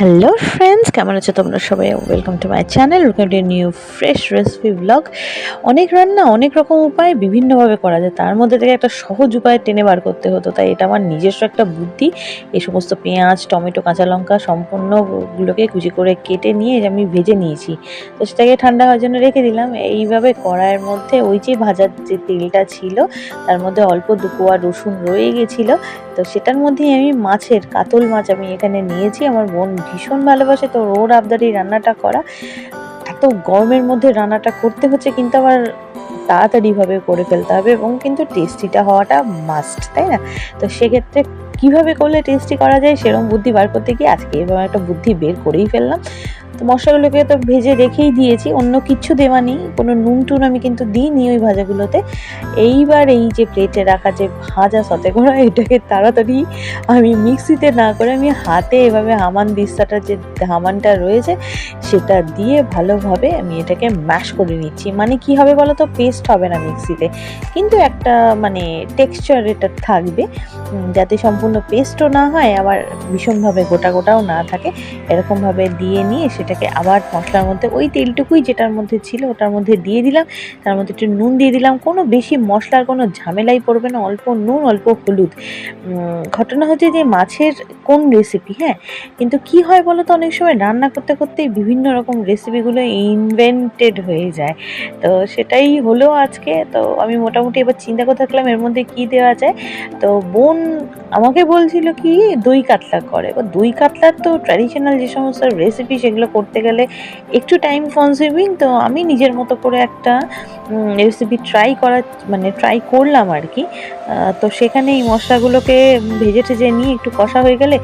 Hello friends, কেমন আছো তোমরা সবাই? Welcome to my channel, welcome to new fresh recipe blog. অনেক রান্না অনেক রকম উপায় বিভিন্নভাবে করা যায়, তার মধ্যে থেকে একটা সহজ উপায় টেনে বার করতে হতো, তাই এটা আমার নিজস্ব একটা বুদ্ধি। এই সমস্ত পেঁয়াজ, টমেটো, কাঁচা লঙ্কা সম্পূর্ণগুলোকে কুচি করে কেটে নিয়ে আমি ভেজে নিয়েছি। তো সেটাকে ঠান্ডা হওয়ার জন্য রেখে দিলাম। এইভাবে কড়াইয়ের মধ্যে ওই যে ভাজার যে তেলটা ছিল তার মধ্যে অল্প 2 কোয়া রসুন রয়ে গেছিলো। তো সেটার মধ্যেই আমি কাতল মাছ আমি এখানে নিয়েছি। আমার বোন ভীষণ ভালোবাসে, তো ওর আবদারেই রান্নাটা করা। এত গরমের মধ্যে রান্নাটা করতে হচ্ছে, কিন্তু আবার তাড়াতাড়িভাবে করে ফেলতে হবে এবং কিন্তু টেস্টিটা হওয়াটা মাস্ট, তাই না? তো সেক্ষেত্রে কিভাবে করলে টেস্টি করা যায় সেরকম বুদ্ধি বার করতে গিয়ে আজকে এভাবে একটা বুদ্ধি বের করেই ফেললাম। তো মশলাগুলোকে তো ভেজে রেখেই দিয়েছি, অন্য কিচ্ছু দেওয়া নেই, কোনো নুন টুন আমি কিন্তু দিইনি ওই ভাজাগুলোতে। এইবার এই যে প্লেটে রাখা যে ভাজা সতে করা, এটাকে তাড়াতাড়ি আমি মিক্সিতে না করে আমি হাতে এভাবে হামান দিস্তাটা যে হামানটা রয়েছে সেটা দিয়ে ভালোভাবে আমি এটাকে ম্যাশ করে নিচ্ছি। মানে কি হবে বলো তো, পেস্ট হবে না মিক্সিতে, কিন্তু একটা মানে টেক্সচার এটা থাকবে, যাতে সম্পূর্ণ পেস্টও না হয় আবার ভীষণভাবে গোটা গোটাও না থাকে। এরকমভাবে দিয়ে নিয়ে সেটাকে আবার মশলার মধ্যে ওই তেলটুকুই যেটার মধ্যে ছিল ওটার মধ্যে দিয়ে দিলাম। তার মধ্যে একটু নুন দিয়ে দিলাম, কোনো বেশি মশলার কোনো ঝামেলাই পড়বে না, অল্প নুন অল্প হলুদ। ঘটনা হচ্ছে যে মাছের কোন রেসিপি, হ্যাঁ, কিন্তু কি হয় বলো তো, অনেক সময় রান্না করতে করতেই বিভিন্ন রকম রেসিপিগুলো ইনভেন্টেড হয়ে যায়। তো সেটাই হলো আজকে। তো আমি মোটামুটি এবার চিন্তা করতে থাকলাম এর মধ্যে কী দেওয়া যায়। তো বোন আমাকে বলছিল কি দই কাতলা করে। এবার দই কাতলার তো ট্র্যাডিশনাল যে সমস্ত রেসিপি সেগুলো করতে গেলে একটু টাইম কনজিউমিং। তো আমি নিজের মতো করে একটা রেসিপি ট্রাই করলাম আর কি। তো সেখানে এই মশলাগুলোকে ভেজে টেজে নিয়ে একটু কষা হয়ে গেলে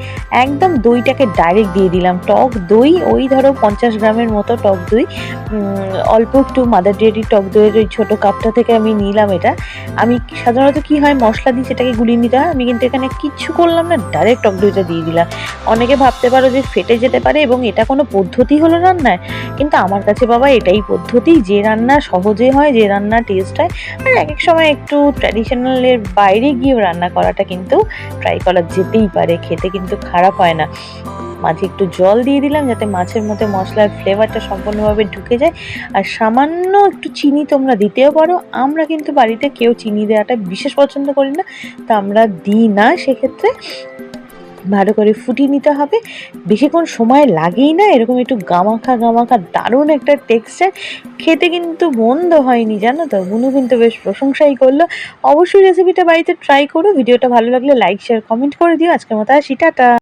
একদম দইটাকে ডাইরেক্ট দিয়ে দিলাম। টক দই ওই ধরো 50 গ্রামের মতো টক দই, অল্প একটু মাদার ডেয়ারি টক দইয়ের ওই ছোটো কাপটা থেকে আমি নিলাম এটা। আমি সাধারণত কি হয় মশলা দিই সেটাকে গুলিয়ে নিতে হয়, আমি কিন্তু এখানে কিচ্ছু করলাম না, ডাইরেক্ট টক দইটা দিয়ে দিলাম। অনেকে ভাবতে পারো যে ফেটে যেতে পারে এবং এটা কোনো পদ্ধতি হলো রান্নার, কিন্তু আমার কাছে বাবা এটাই পদ্ধতি, যে রান্না সহজে হয়, যে রান্না টেস্ট হয়। আর এক এক সময় একটু ট্র্যাডিশনালের বাইরে গিয়েও রান্না করাটা কিন্তু ট্রাই করা যেতেই পারে, খেতে কিন্তু খারাপ হয় না। মাঝে একটু জল দিয়ে দিলাম যাতে মাছের মধ্যে মশলার ফ্লেভারটা সম্পূর্ণভাবে ঢুকে যায়। আর সামান্য একটু চিনি তোমরা দিতেও পারো, আমরা কিন্তু বাড়িতে কেউ চিনি দেওয়াটা বিশেষ পছন্দ করি না, তো আমরা দিই না। সেক্ষেত্রে ভালো করে ফুটিয়ে নিতে হবে, বেশিক্ষণ সময় লাগেই না, এরকম একটু গামাখা গামাখা দারুণ একটা টেক্সচার। খেতে কিন্তু মন্দ হয়নি জানো তো, বুনু কিন্তু বেশ প্রশংসাই করলো। অবশ্যই রেসিপিটা বাড়িতে ট্রাই করো। ভিডিওটা ভালো লাগলে লাইক শেয়ার কমেন্ট করে দিও। আজকের মতো আসি, টাটা।